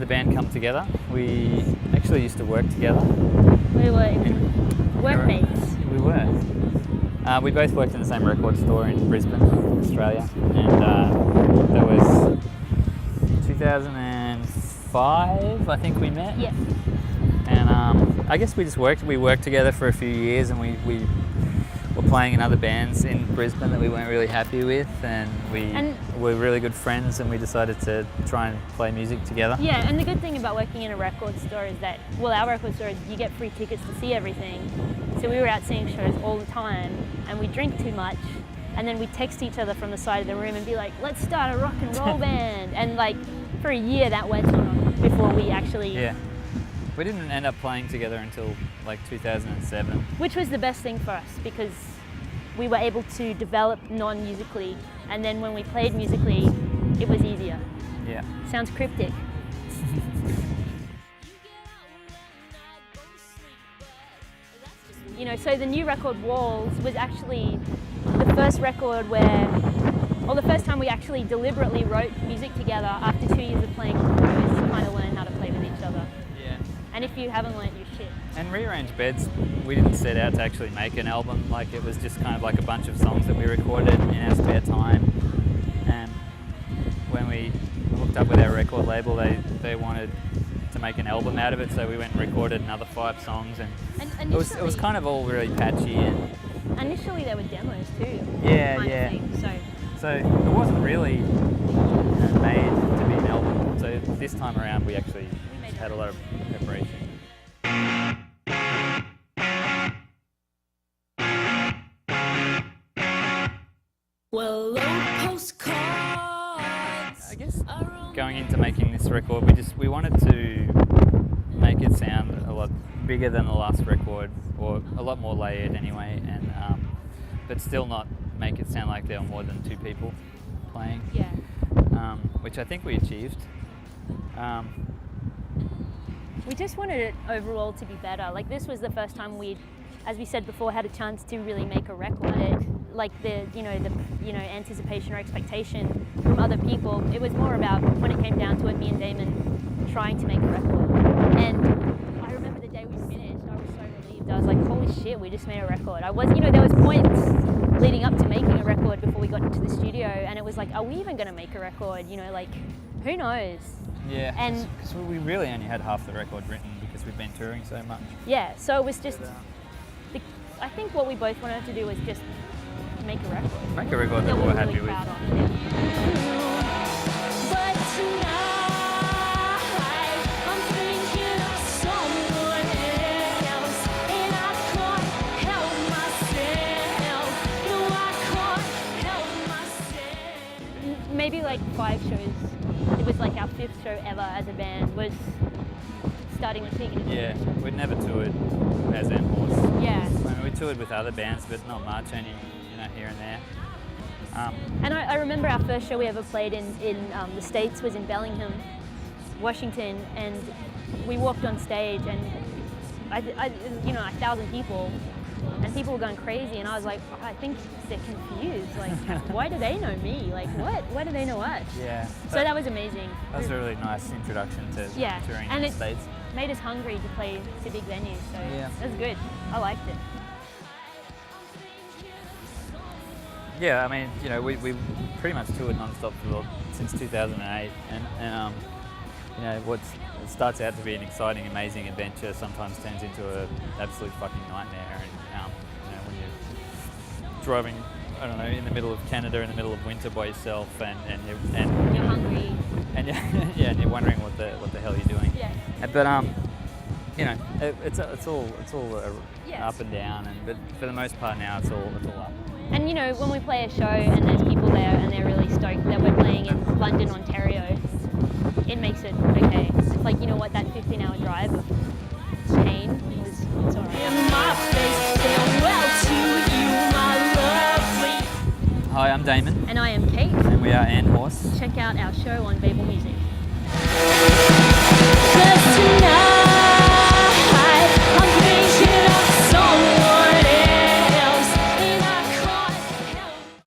the band come together. We actually used to work together. We were workmates. We were. We both worked in the same record store in Brisbane, Australia, and that was 2005, I think we met. Yeah. And I guess we worked together for a few years, and we were playing in other bands in Brisbane that we weren't really happy with, and we were really good friends, and we decided to try and play music together. Yeah, and the good thing about working in a record store is that, well, our record store is you get free tickets to see everything. So we were out seeing shows all the time, and we drink too much, and then we text each other from the side of the room and be like, let's start a rock and roll band. And like for a year that went on before we actually... Yeah. We didn't end up playing together until like 2007. Which was the best thing for us, because we were able to develop non-musically, and then when we played musically, it was easier. Yeah. Sounds cryptic. You know, so the new record, Walls, was actually the first record the first time we actually deliberately wrote music together after 2 years of playing on the road to kind of learn how to play with each other. Yeah. And if you haven't learnt, you're shit. And Rearrange Beds, we didn't set out to actually make an album. Like, it was just kind of like a bunch of songs that we recorded in our spare time. And when we hooked up with our record label, they wanted to make an album out of it, so we went and recorded another 5 songs, and it was kind of all really patchy. And initially there were demos too. Yeah, kind yeah. of thing, so it wasn't really made to be an album. So this time around, we actually had a lot of preparation. Well, postcards. I guess going into making this record, we wanted to make it sound a lot bigger than the last record, or a lot more layered anyway, and but still not make it sound like there were more than 2 people playing. Yeah. Which I think we achieved. We just wanted it overall to be better. Like, this was the first time we'd, as we said before, had a chance to really make a record. Like the anticipation or expectation from other people. It was more about, when it came down to it, me and Damon trying to make a record. And I remember the day we finished, I was so relieved. I was like, holy shit, we just made a record. There was points leading up to making a record before we got into the studio, and it was like, are we even going to make a record? You know, like, who knows? Yeah, and because we really only had half the record written because we've been touring so much. Yeah, so it was just, I think what we both wanted to do was just make a record. Make a record that we were happy with. But tonight, I'm thinking of someone else, and I can't help myself. No, I can't help myself. Maybe like 5 shows. It was like our 5th show ever as a band, was starting with Pig. Yeah, we'd never toured as N Horse. Yeah. I mean, we toured with other bands, but not much, only here and there. And I remember our first show we ever played in the States was in Bellingham, Washington, and we walked on stage, and 1,000 people, and people were going crazy, and I was like, I think they're confused. Like, why do they know me? Like, what? Why do they know us? Yeah. So that was amazing. That was a really nice introduction to touring in the States. Made us hungry to play to big venues, so yeah. It was good. I liked it. Yeah, I mean, we pretty much toured non-stop since 2008, and what starts out to be an exciting, amazing adventure sometimes turns into an absolute fucking nightmare. And when you're driving, I don't know, in the middle of Canada in the middle of winter by yourself, and you're hungry, and and you're wondering what the hell you're doing. Yeah. But it's all yes. up and down, but for the most part now it's all up. And when we play a show and there's people there and they're really stoked that we're playing in London, Ontario, it makes it okay. It's like, that 15-hour drive of pain it's alright. Hi, I'm Damon. And I am Kate. And we are N Horse. Check out our show on Baeblemusic.